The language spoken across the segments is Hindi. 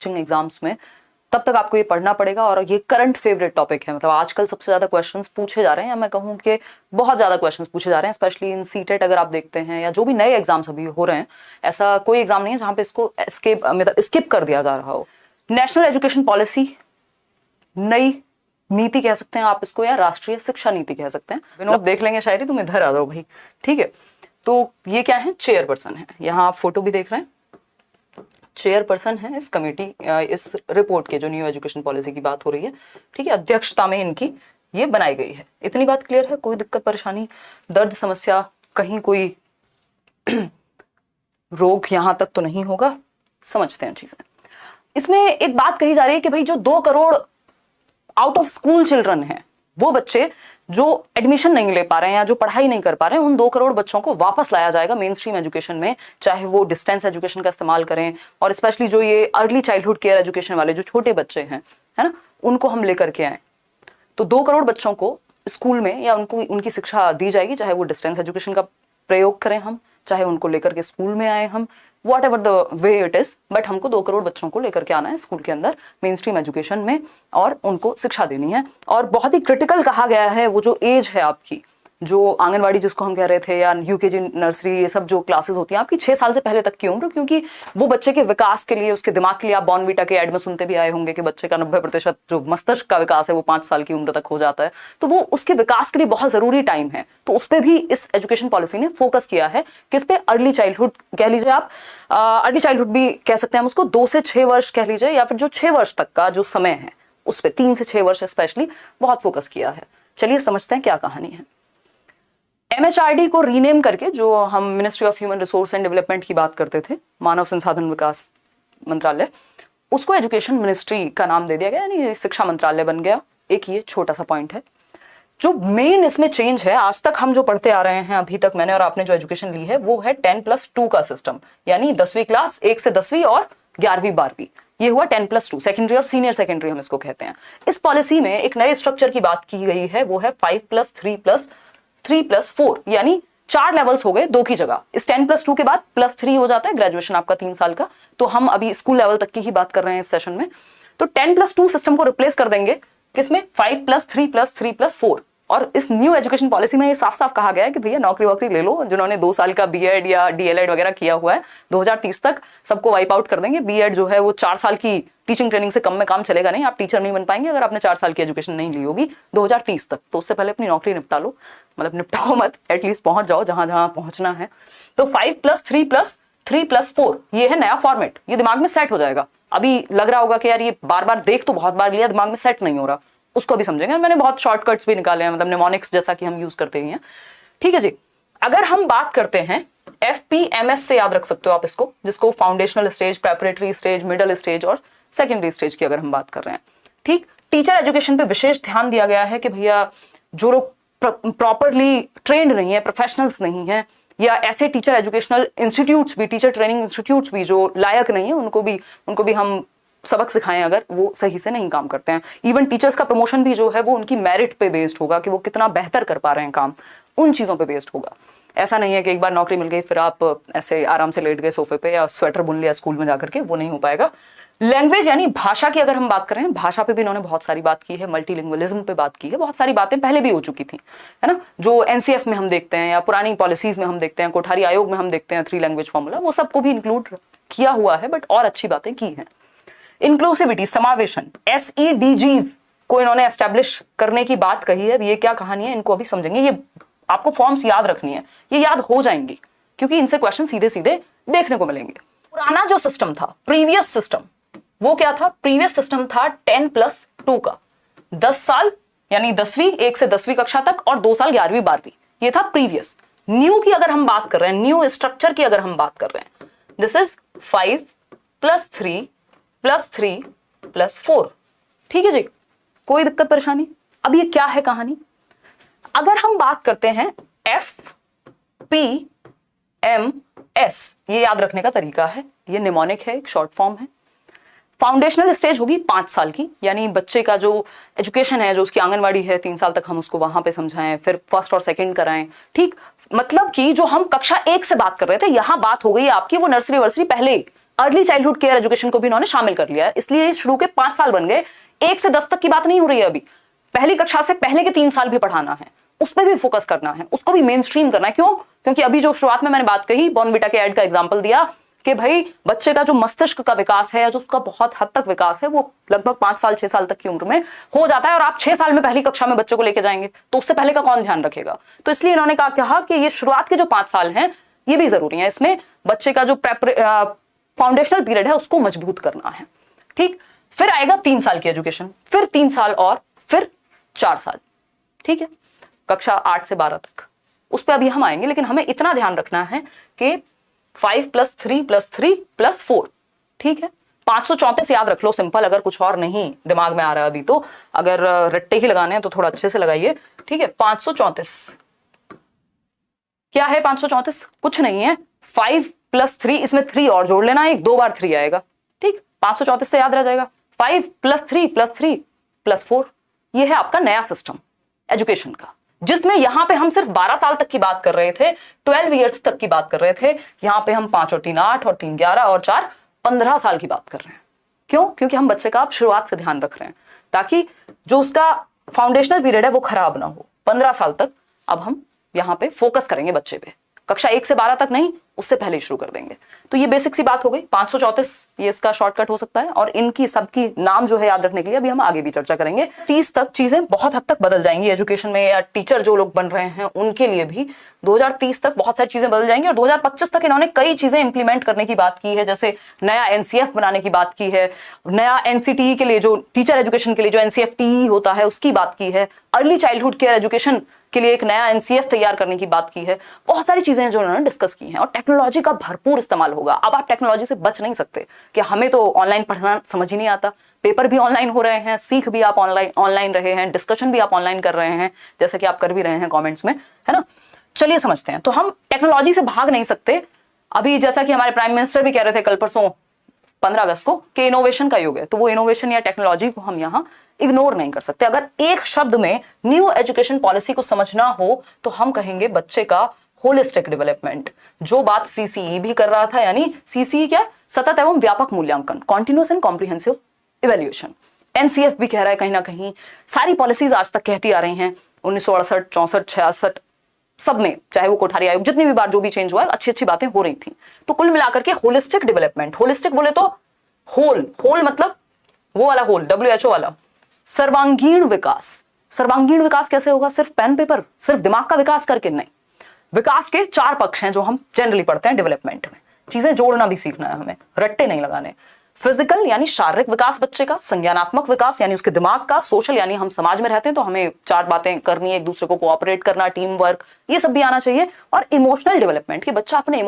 टीचिंग एग्जाम्स में, तब तक आपको ये पढ़ना पड़ेगा। और ये करंट फेवरेट टॉपिक है, मतलब आजकल सबसे ज्यादा क्वेश्चंस पूछे जा रहे हैं, या मैं कहूँ कि बहुत ज्यादा क्वेश्चंस पूछे जा रहे हैं, स्पेशली इन सीटेट अगर आप देखते हैं या जो भी नए एग्जाम्स अभी हो रहे हैं, ऐसा कोई एग्जाम नहीं है जहाँ पे इसको स्किप कर दिया जा रहा हो। नेशनल एजुकेशन पॉलिसी, नई नीति कह सकते हैं आप इसको, या राष्ट्रीय शिक्षा नीति कह सकते हैं। विनोद देख लेंगे शायरी, तुम इधर आ जाओ भाई, ठीक है। तो ये क्या है, चेयरपर्सन है, यहाँ आप फोटो भी देख रहे हैं, चेयरपर्सन है इस कमेटी, इस रिपोर्ट के जो न्यू एजुकेशन पॉलिसी की बात हो रही है, ठीक है, अध्यक्षता में इनकी ये बनाई गई है। इतनी बात क्लियर है, कोई दिक्कत परेशानी, दर्द समस्या, कहीं कोई रोग यहां तक तो नहीं होगा, समझते हैं चीजें। इसमें एक बात कही जा रही है कि भाई जो 2 crore out of school children हैं, वो बच्चे जो एडमिशन नहीं ले पा रहे हैं या जो पढ़ाई नहीं कर पा रहे हैं, उन 2 करोड़ बच्चों को वापस लाया जाएगा मेन स्ट्रीम एजुकेशन में, चाहे वो डिस्टेंस एजुकेशन का इस्तेमाल करें, और स्पेशली जो ये अर्ली चाइल्डहुड केयर एजुकेशन वाले जो छोटे बच्चे हैं, है ना, उनको हम लेकर के आए। तो 2 करोड़ बच्चों को स्कूल में या उनको उनकी शिक्षा दी जाएगी, चाहे वो डिस्टेंस एजुकेशन का प्रयोग करें हम, चाहे उनको लेकर के स्कूल में आए हम, what ever the way it is, but हमको 2 करोड़ बच्चों को लेकर के आना है स्कूल के अंदर मेन स्ट्रीम एजुकेशन में, और उनको शिक्षा देनी है। और बहुत ही क्रिटिकल कहा गया है वो जो एज है आपकी, जो आंगनवाड़ी जिसको हम कह रहे थे, या यूकेजी नर्सरी, ये सब जो क्लासेस होती हैं आपकी 6 साल से पहले तक की उम्र, क्योंकि वो बच्चे के विकास के लिए, उसके दिमाग के लिए, आप बॉर्नवीटा के ऐड में सुनते भी आए होंगे कि बच्चे का 90% जो मस्तिष्क का विकास है वो 5 साल की उम्र तक हो जाता है, तो वो उसके विकास के लिए बहुत जरूरी टाइम है। तो उस पर भी इस एजुकेशन पॉलिसी ने फोकस किया है, किस पे, अर्ली चाइल्डहुड कह लीजिए आप, अर्ली चाइल्डहुड भी कह सकते हैं हम उसको, 2 से 6 वर्ष कह लीजिए, या फिर जो 6 वर्ष तक का जो समय है उस पर 3 से 6 वर्ष स्पेशली बहुत फोकस किया है। चलिए समझते हैं क्या कहानी है। MHRD को रीनेम करके, जो हम ministry of human resource and development की बात करते थे, मानव संसाधन विकास मंत्रालय, उसको एजुकेशन मिनिस्ट्री का नाम दे दिया गया, यानी शिक्षा मंत्रालय बन गया। एक ये छोटा सा पॉइंट है। जो मेन इसमें चेंज है, आज तक हम जो पढ़ते आ रहे हैं, अभी तक मैंने और आपने जो एजुकेशन ली है, वो है 10+2 का सिस्टम, यानी 10वीं क्लास, 1 से 10वीं और 11वीं 12वीं, ये हुआ 10+2, सेकेंडरी और सीनियर सेकेंडरी हम इसको कहते हैं। इस पॉलिसी में एक नए स्ट्रक्चर की बात की गई है, वो है 5+3+3+4, यानी 4 लेवल्स हो गए 2 की जगह। इस 10+2 के बाद +3 हो जाता है, ग्रेजुएशन आपका 3 साल का। तो हम अभी स्कूल लेवल तक की ही बात कर रहे हैं इस सेशन में। तो 10+2 सिस्टम को रिप्लेस कर देंगे किसमें, 5+3+3+4। और इस न्यू एजुकेशन पॉलिसी में ये साफ साफ कहा गया है कि भैया नौकरी वोकरी ले लो, जिन्होंने 2 साल का बीएड या डीएलएड वगैरह किया हुआ है, 2030 तक सबको वाइप आउट कर देंगे। बीएड जो है वो 4 साल की टीचिंग ट्रेनिंग से कम में काम चलेगा नहीं, आप टीचर नहीं बन पाएंगे अगर आपने 4 साल की एजुकेशन नहीं ली होगी 2030 तक। तो उससे पहले अपनी नौकरी निपटा लो, मतलब निपटाओ मत, एटलीस्ट पहुंच जाओ जहां जहां पहुंचना है। तो 5+3+3+4 ये है नया फॉर्मेट, ये दिमाग में सेट हो जाएगा। अभी लग रहा होगा कि यार ये बार बार देख तो बहुत बार लिया, दिमाग में सेट नहीं हो रहा, उसको भी समझेंगे। मैंने बहुत शॉर्टकट्स भी निकाले हैं, मतलब निमोनिक्स जैसा कि हम यूज करते ही हैं, ठीक है जी। अगर हम बात करते हैं FPMS से, याद रख सकते हो आप इसको, जिसको foundational stage, preparatory stage, middle stage और सेकेंडरी स्टेज की अगर हम बात कर रहे हैं, ठीक। टीचर एजुकेशन पे विशेष ध्यान दिया गया है कि भैया जो लोग प्रॉपरली ट्रेंड नहीं है, प्रोफेशनल्स नहीं है, या ऐसे टीचर एजुकेशनल इंस्टीट्यूट्स भी, टीचर ट्रेनिंग इंस्टीट्यूट्स भी जो लायक नहीं है, उनको भी हम सबक सिखाएं अगर वो सही से नहीं काम करते हैं। इवन टीचर्स का प्रमोशन भी जो है वो उनकी मेरिट पे बेस्ड होगा, कि वो कितना बेहतर कर पा रहे हैं काम, उन चीजों पे बेस्ड होगा। ऐसा नहीं है कि एक बार नौकरी मिल गई फिर आप ऐसे आराम से लेट गए सोफे पे या स्वेटर बुन लिया स्कूल में जाकर के, वो नहीं हो पाएगा। लैंग्वेज यानी भाषा की अगर हम बात करें, भाषा पे भी इन्होंने बहुत सारी बात की है, मल्टीलिंगुअलिज्म पे बात की है, बहुत सारी बातें पहले भी हो चुकी थी, है ना, जो NCF में हम देखते हैं या पुरानी पॉलिसीज में हम देखते हैं, कोठारी आयोग में हम देखते हैं 3 लैंग्वेज फॉर्मूला, वो सबको भी इंक्लूड किया हुआ है, बट और अच्छी बातें की हैं। इंक्लूसिविटी, समावेशन, SEDGs को इन्होंने एस्टेब्लिश करने की बात कही है। ये क्या कहानी है, इनको अभी समझेंगे। ये आपको फॉर्म्स याद रखनी है, ये याद हो जाएंगी क्योंकि इनसे क्वेश्चन सीधे सीधे देखने को मिलेंगे। पुराना जो सिस्टम था, प्रीवियस सिस्टम, वो क्या था, प्रीवियस सिस्टम था 10+2 का, 10 साल यानी 10वीं, 1 से 10वीं कक्षा तक, और 2 साल 11वीं 12वीं, ये था प्रीवियस। न्यू की अगर हम बात कर रहे हैं, न्यू स्ट्रक्चर की अगर हम बात कर रहे हैं, दिस इज 5+3+3+4, ठीक है जी, कोई दिक्कत परेशानी। अब ये क्या है कहानी, अगर हम बात करते हैं FPMS, ये याद रखने का तरीका है, ये निमोनिक है, एक शॉर्ट फॉर्म है। फाउंडेशनल स्टेज होगी 5 साल की, यानी बच्चे का जो एजुकेशन है, जो उसकी आंगनवाड़ी है 3 साल तक हम उसको वहां पे समझाएं, फिर फर्स्ट और सेकंड कराएं, ठीक। मतलब कि जो हम कक्षा 1 से बात कर रहे थे, यहां बात हो गई आपकी वो नर्सरी वर्सरी पहले, अर्ली चाइल्डहुड केयर एजुकेशन को भी इन्होंने शामिल कर लिया है, इसलिए शुरू के 5 साल बन गए। 1 से 10 तक की बात नहीं हो रही है अभी, पहली कक्षा से पहले के 3 साल भी पढ़ाना है, उस पर भी फोकस करना है, उसको भी मेन स्ट्रीम करना है। क्यों? क्योंकि अभी जो शुरुआत में मैंने बात कही, बॉर्नविटा के एड का एग्जाम्पल दिया कि भाई बच्चे का जो मस्तिष्क का विकास है, जो उसका बहुत हद तक विकास है, वो लगभग 5 साल 6 साल तक की उम्र में हो जाता है, और आप 6 साल में पहली कक्षा में बच्चे को लेके जाएंगे तो उससे पहले का कौन ध्यान रखेगा। तो इसलिए इन्होंने कहा कि ये शुरुआत के जो 5 साल हैं ये भी जरूरी है, इसमें बच्चे का जो फाउंडेशनल पीरियड है उसको मजबूत करना है। ठीक, फिर आएगा 3 साल की एजुकेशन, फिर 3 साल और फिर 4 साल। ठीक है, कक्षा 8 से 12 तक, उस पर अभी हम आएंगे, लेकिन हमें इतना ध्यान रखना है कि 5 + 3 + 3 + 4। ठीक है, 534 याद रख लो, सिंपल, अगर कुछ और नहीं दिमाग में आ रहा है अभी तो, अगर रट्टे ही लगाने हैं तो थोड़ा अच्छे से लगाइए। ठीक है, 534 क्या है? 534 कुछ नहीं है, 5 + 3, इसमें 3 और जोड़ लेना, एक 2 बार 3 आएगा। ठीक, 534 से याद रह जाएगा। 5 + 3 + 3 + 4, ये है आपका नया सिस्टम एजुकेशन का, जिसमें यहां पे हम सिर्फ 12 साल तक की बात कर रहे थे, 12 इयर्स तक की बात कर रहे थे। यहां पे हम 5 और 3 8 और 3 11 और 4 15 साल की बात कर रहे हैं। क्यों? क्योंकि हम बच्चे का आप शुरुआत से ध्यान रख रहे हैं, ताकि जो उसका फाउंडेशनल पीरियड है वो खराब ना हो। 15 साल तक अब हम यहां पे फोकस करेंगे बच्चे पे, कक्षा 1 से 12 तक नहीं, उससे पहले शुरू कर देंगे। तो ये बेसिक सी बात हो गई। 534 ये इसका शॉर्टकट हो सकता है, और इनकी सबकी नाम जो है याद रखने के लिए अभी हम आगे भी चर्चा करेंगे। 30 तक चीजें बहुत हद तक बदल जाएंगी एजुकेशन में, या टीचर जो लोग बन रहे हैं उनके लिए भी 2030 तक बहुत सारी चीजें बदल जाएंगी, और 2025 तक इन्होंने कई चीजें इंप्लीमेंट करने की बात की है, जैसे नया एनसीएफ बनाने की बात की है, नया एनसीटी के लिए जो टीचर एजुकेशन के लिए जो एनसीएफटी होता है उसकी बात की है, अर्ली चाइल्डहुड केयर एजुकेशन के लिए एक नया एनसीएफ तैयार करने की बात की है। बहुत सारी चीजें जो उन्होंने डिस्कस की हैं, और टेक्नोलॉजी का भरपूर इस्तेमाल होगा। अब आप टेक्नोलॉजी से बच नहीं सकते कि हमें तो ऑनलाइन पढ़ना समझ ही नहीं आता, पेपर भी ऑनलाइन हो रहे हैं, सीख भी आप ऑनलाइन रहे हैं, डिस्कशन भी आप ऑनलाइन कर रहे हैं, जैसा कि आप कर भी रहे हैं कॉमेंट्स में, है ना। चलिए समझते हैं। तो हम टेक्नोलॉजी से भाग नहीं सकते। अभी जैसा कि हमारे प्राइम मिनिस्टर भी कह रहे थे कल परसों 15 अगस्त को कि इनोवेशन का युग है, तो वो इनोवेशन या टेक्नोलॉजी को हम यहाँ इग्नोर नहीं कर सकते। अगर एक शब्द में न्यू एजुकेशन पॉलिसी को समझना हो तो हम कहेंगे बच्चे का होलिस्टिक डेवलपमेंट। जो बात सीसीई भी कर रहा था, यानी सीसीई क्या? सतत एवं व्यापक मूल्यांकन, continuous and comprehensive evaluation. NCF भी कह रहा है कहीं ना कहीं, सारी पॉलिसीज आज तक कहती आ रही हैं 1968, 64, 66 सब में, चाहे वो कोठारी आयोग, जितनी भी बार जो भी चेंज हुआ है, अच्छी अच्छी बातें हो रही थी। तो कुल मिलाकर के होलिस्टिक डेवलपमेंट, होलिस्टिक बोले तो होल मतलब वो वाला होल, WHO वाला, सर्वांगीण विकास। सर्वांगीण विकास कैसे होगा? सिर्फ पेन पेपर, सिर्फ दिमाग का विकास करके नहीं। विकास के 4 पक्ष हैं जो हम जनरली पढ़ते हैं डेवलपमेंट में। चीजें जोड़ना भी सीखना है हमें, रट्टे नहीं लगाने। फिजिकल यानी शारीरिक विकास बच्चे का, संज्ञानात्मक विकास यानी उसके दिमाग का, सोशल यानी हम समाज में रहते हैं तो हमें 4 बातें करनी है, एक दूसरे को कोऑपरेट करना, टीम वर्क, ये सब भी आना चाहिए। और इमोशनल डेवलपमेंट कि बच्चा अपने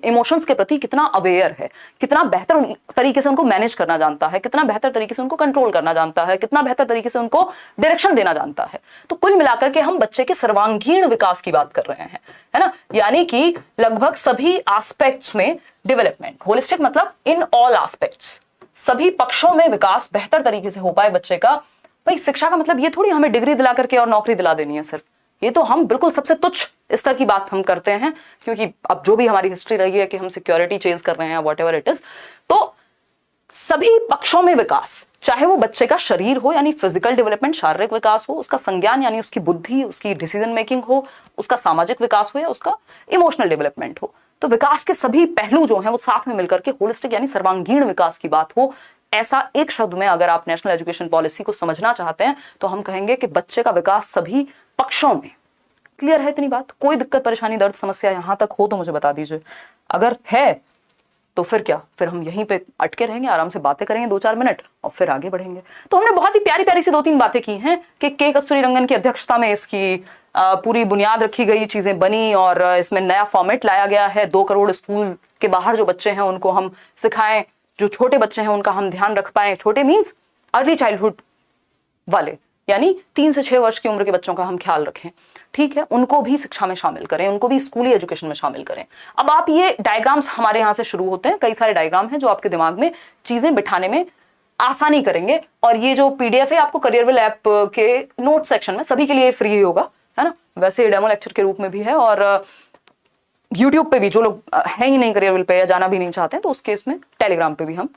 इमोशंस के प्रति कितना अवेयर है, कितना बेहतर तरीके से उनको मैनेज करना जानता है, कितना बेहतर तरीके से उनको कंट्रोल करना जानता है, कितना बेहतर तरीके से उनको डायरेक्शन देना जानता है। तो कुल मिलाकर के हम बच्चे के सर्वांगीण विकास की बात कर रहे हैं, है ना, यानी कि लगभग सभी एस्पेक्ट्स में डेवलपमेंट। होलिस्टिक मतलब इन ऑल एस्पेक्ट्स, सभी पक्षों में विकास बेहतर तरीके से हो पाए बच्चे का। भाई शिक्षा का मतलब ये थोड़ी हमें डिग्री दिला करके और नौकरी दिला देनी है सिर्फ, ये तो हम बिल्कुल सबसे तुच्छ स्तर की बात हम करते हैं, क्योंकि अब जो भी हमारी हिस्ट्री रही है कि हम सिक्योरिटी चेज कर रहे हैं, व्हाटएवर इट इज। तो सभी पक्षों में विकास, चाहे वो बच्चे का शरीर हो यानी फिजिकल डेवलपमेंट, शारीरिक विकास हो, उसका संज्ञान यानी उसकी बुद्धि, उसकी डिसीजन मेकिंग हो, उसका सामाजिक विकास हो, या उसका इमोशनल डेवलपमेंट हो। तो विकास के सभी पहलू जो हैं वो साथ में मिलकर के होलिस्टिक यानी सर्वांगीण विकास की बात हो। ऐसा एक शब्द में अगर आप नेशनल एजुकेशन पॉलिसी को समझना चाहते हैं तो हम कहेंगे कि बच्चे का विकास सभी पक्षों में। क्लियर है इतनी बात? कोई दिक्कत परेशानी दर्द समस्या यहां तक हो तो मुझे बता दीजिए, अगर है तो फिर क्या, फिर हम यहीं पे अटके रहेंगे, आराम से बातें करेंगे 2-4 मिनट और फिर आगे बढ़ेंगे। तो हमने बहुत ही प्यारी प्यारी सी 2-3 बातें की हैं कि के कस्तूरीरंगन की अध्यक्षता में इसकी पूरी बुनियाद रखी गई, चीजें बनी और इसमें नया फॉर्मेट लाया गया है। 2 करोड़ स्कूल के बाहर जो बच्चे हैं उनको हम सिखाएं, जो छोटे बच्चे हैं उनका हम ध्यान रख पाए। छोटे मीन्स अर्ली चाइल्डहुड वाले, यानी 3 से 6 वर्ष की उम्र के बच्चों का हम ख्याल रखें, ठीक है, उनको भी शिक्षा में शामिल करें, उनको भी स्कूली एजुकेशन में शामिल करें। अब आप ये डायग्राम्स हमारे यहाँ से शुरू होते हैं, कई सारे डायग्राम हैं जो आपके दिमाग में चीजें बिठाने में आसानी करेंगे। और ये जो पीडीएफ है आपको करियरविल ऐप के नोट सेक्शन में सभी के लिए फ्री होगा, है ना। वैसे डेमो लेक्चर के रूप में भी है और यूट्यूब पे भी जो लोग है ही नहीं करियर विल पे या जाना भी नहीं चाहते हैं, तो उस केस में टेलीग्राम पे भी हम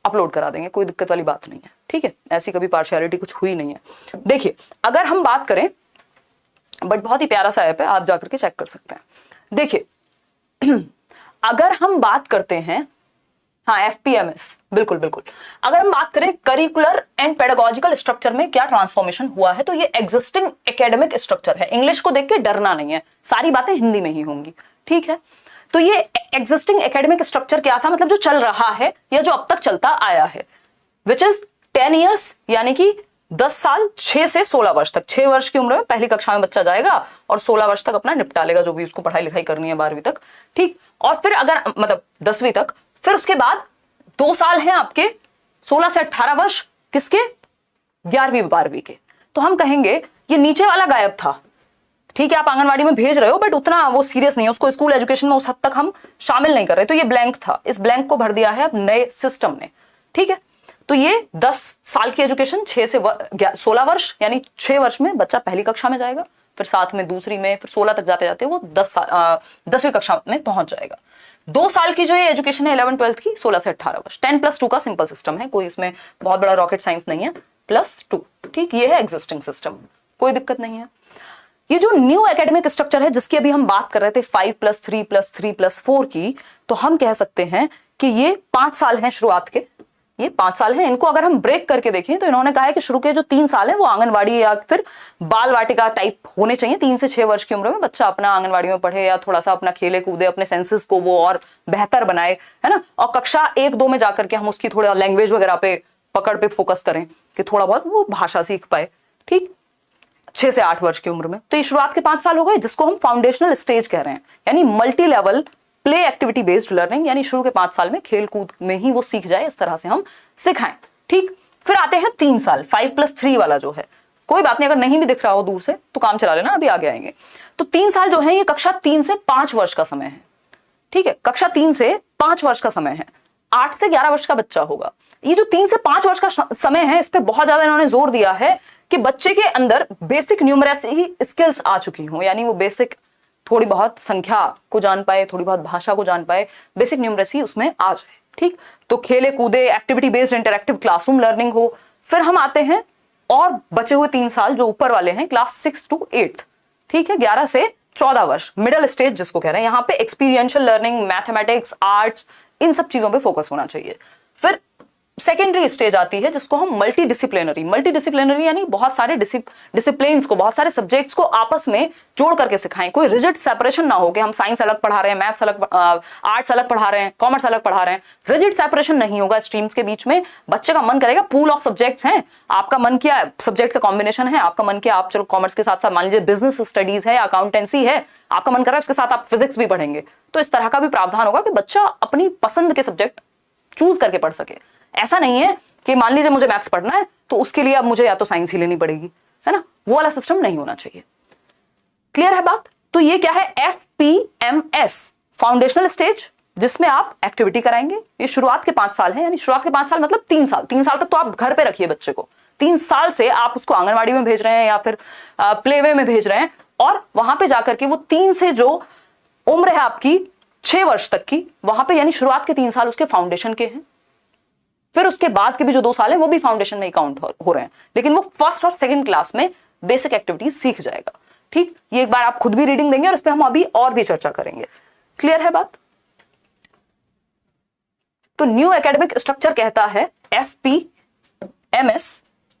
अपलोड करा देंगे, कोई दिक्कत वाली बात नहीं है। ठीक है, ऐसी कभी पार्शियलिटी कुछ हुई नहीं है। देखिए अगर हम बात करें, बट बहुत ही प्यारा सा ऐप है, आप जाकर के चेक कर सकते हैं। देखिए अगर हम बात करते हैं, हाँ FPMS, बिल्कुल बिल्कुल, अगर हम बात करें करिकुलर एंड पेडागोजिकल स्ट्रक्चर में क्या ट्रांसफॉर्मेशन हुआ है, तो ये एग्जिस्टिंग एकेडमिक स्ट्रक्चर है। इंग्लिश को देख के डरना नहीं है, सारी बातें हिंदी में ही होंगी। ठीक है, तो ये एग्जिस्टिंग एकेडमिक स्ट्रक्चर क्या था, मतलब जो चल रहा है या जो अब तक चलता आया है, विच इज 10 ईयर्स, यानी कि 10 साल, 6 से 16 वर्ष तक। 6 वर्ष की उम्र में पहली कक्षा में बच्चा जाएगा और 16 वर्ष तक अपना निपटा लेगा जो भी उसको पढ़ाई लिखाई करनी है 12वीं तक। ठीक, और फिर अगर मतलब 10वीं तक, फिर उसके बाद 2 साल हैं आपके 16 से 18 वर्ष, किसके, 11वीं 12वीं के। तो हम कहेंगे ये नीचे वाला गायब था। ठीक है, आप आंगनवाड़ी में भेज रहे हो बट उतना वो सीरियस नहीं है, उसको स्कूल एजुकेशन में उस हद तक हम शामिल नहीं कर रहे, तो ये ब्लैंक था। इस ब्लैंक को भर दिया है अब नए सिस्टम ने। ठीक है, तो ये 10 साल की एजुकेशन, 6 से 16 वर्ष, यानी 6 वर्ष में बच्चा पहली कक्षा में जाएगा, फिर साथ में दूसरी में, फिर 16 तक जाते जाते वो 10वीं कक्षा में पहुंच जाएगा। 2 साल की जो ये एजुकेशन है 11-12 की, 16 से 18 वर्ष। 10+2 का सिंपल सिस्टम है, कोई इसमें बहुत बड़ा रॉकेट साइंस नहीं है, +2। ठीक, ये है एग्जिस्टिंग सिस्टम, कोई दिक्कत नहीं है। ये जो न्यू एकेडमिक स्ट्रक्चर है जिसकी अभी हम बात कर रहे थे 5+3+3+4 की, तो हम कह सकते हैं कि ये 5 साल हैं शुरुआत के, ये 5 साल हैं। इनको अगर हम ब्रेक करके देखें तो इन्होंने कहा है कि शुरू के जो 3 साल है वो आंगनवाड़ी या फिर बाल वाटिका टाइप होने चाहिए। 3 से 6 वर्ष की उम्र में बच्चा अपना आंगनवाड़ी में पढ़े या थोड़ा सा अपना खेले कूदे, अपने सेंसेस को वो और बेहतर बनाए, है ना। और कक्षा 1-2 में जाकर के हम उसकी थोड़ा लैंग्वेज वगैरह पे पकड़ पे फोकस करें कि थोड़ा बहुत वो भाषा सीख पाए। ठीक, 6 से 8 वर्ष की उम्र में। तो ये शुरुआत के 5 साल हो गए, जिसको हम फाउंडेशनल स्टेज कह रहे हैं, यानी multi level play activity based learning, यानी शुरू के 5 साल में खेल कूद में ही वो सीख जाए, इस तरह से हम सिखाएं। ठीक, फिर आते हैं 3 साल, 5+3 वाला जो है। कोई बात नहीं, अगर नहीं भी दिख रहा हो दूर से तो काम चला लेना, अभी आगे आएंगे। तो 3 साल जो है ये कक्षा 3 से 5 वर्ष का समय है। ठीक है, कक्षा 3 से 5 वर्ष का समय है, 8 से 11 वर्ष का बच्चा होगा। ये जो 3 से 5 वर्ष का समय है, इस पे बहुत ज्यादा इन्होंने जोर दिया है कि बच्चे के अंदर बेसिक न्यूमरेसी स्किल्स आ चुकी हों, यानी वो बेसिक थोड़ी बहुत संख्या को जान पाए, थोड़ी बहुत भाषा को जान पाए, बेसिक न्यूमरेसी उसमें आ जाए। ठीक, तो खेले कूदे, activity based interactive classroom learning हो। फिर हम आते हैं और बचे हुए 3 साल जो ऊपर वाले हैं, क्लास 6 to 8। ठीक है, 11 से 14 वर्ष, मिडिल स्टेज जिसको कह रहे हैं। यहाँ पे एक्सपीरियंशियल लर्निंग, मैथमेटिक्स, आर्ट्स, इन सब चीजों पे फोकस होना चाहिए। फिर सेकेंडरी स्टेज आती है जिसको हम मल्टी डिसिप्लिनरी यानी बहुत सारे डिसिप्लिन्स को, बहुत सारे सब्जेक्ट्स को आपस में जोड़ करके सिखाएं। कोई रिजिड सेपरेशन ना हो कि हम साइंस अलग पढ़ा रहे हैं, मैथ्स अलग, आर्ट्स अलग पढ़ा रहे हैं, कॉमर्स अलग पढ़ा रहे हैं। रिजिड सेपरेशन नहीं होगा स्ट्रीम्स के बीच में। बच्चे का मन करेगा, पूल ऑफ सब्जेक्ट्स हैं, आपका मन किया सब्जेक्ट का कॉम्बिनेशन है, आपका मन किया आप चलो कॉमर्स के साथ साथ मान लीजिए बिजनेस स्टडीज है, अकाउंटेंसी है, आपका मन कर रहा है उसके साथ आप फिजिक्स भी पढ़ेंगे, तो इस तरह का भी प्रावधान होगा कि बच्चा अपनी पसंद के सब्जेक्ट चूज करके पढ़ सके। ऐसा नहीं है कि मान लीजिए मुझे मैथ्स पढ़ना है तो उसके लिए अब मुझे या तो साइंस ही लेनी पड़ेगी, है ना, वो वाला सिस्टम नहीं होना चाहिए। क्लियर है बात। तो ये क्या है, FPMS, फाउंडेशनल स्टेज, जिसमें आप एक्टिविटी कराएंगे। ये शुरुआत के 5 साल है, यानी शुरुआत के 5 साल मतलब 3 साल। 3 साल तक तो आप घर पे रखिए बच्चे को, 3 साल से आप उसको आंगनवाड़ी में भेज रहे हैं या फिर प्लेवे में भेज रहे हैं, और वहां पे जाकर के वो 3 से जो उम्र है आपकी 6 वर्ष तक की, वहां पे यानी शुरुआत के 3 साल उसके फाउंडेशन के हैं। फिर उसके बाद के भी जो 2 साल है वो भी फाउंडेशन में ही काउंट हो रहे हैं, लेकिन वो फर्स्ट और सेकंड क्लास में बेसिक एक्टिविटीज सीख जाएगा। ठीक, ये एक बार आप खुद भी रीडिंग देंगे और इस पे हम अभी और भी चर्चा करेंगे। क्लियर है बात। तो न्यू एकेडमिक स्ट्रक्चर कहता है FPMS,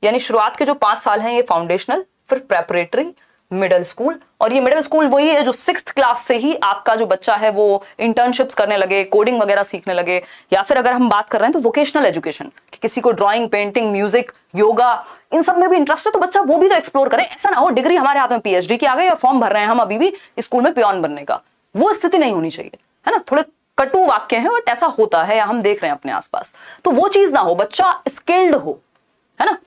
यानी शुरुआत के जो 5 साल हैं ये फाउंडेशनल, फिर प्रेपरेटरी, मिडिल स्कूल। और ये मिडिल स्कूल वही है जो 6th क्लास से ही आपका जो बच्चा है वो इंटर्नशिप्स करने लगे, कोडिंग वगैरह सीखने लगे, या फिर अगर हम बात कर रहे हैं तो वोकेशनल एजुकेशन, कि किसी को ड्राइंग, पेंटिंग, म्यूजिक, योगा, इन सब में भी इंटरेस्ट है तो बच्चा वो भी तो एक्सप्लोर करे। ऐसा ना हो डिग्री हमारे हाथ में PhD की आ गई और फॉर्म भर रहे हैं हम अभी भी स्कूल में पियोन बनने का, वो स्थिति नहीं होनी चाहिए, है ना। थोड़े कटु वाक्य हैं बट ऐसा होता है, या हम देख रहे हैं अपने आसपास, तो वो चीज ना हो, बच्चा स्किल्ड हो, है ना।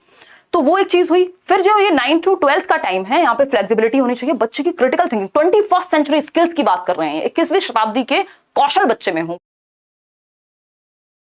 तो वो एक चीज हुई। फिर जो ये 9th to 12th का टाइम है, यहाँ पे फ्लेक्सिबिलिटी होनी चाहिए, बच्चे की critical thinking, 21st century skills की बात कर रहे हैं, 21वीं शताब्दी के कौशल बच्चे में हो।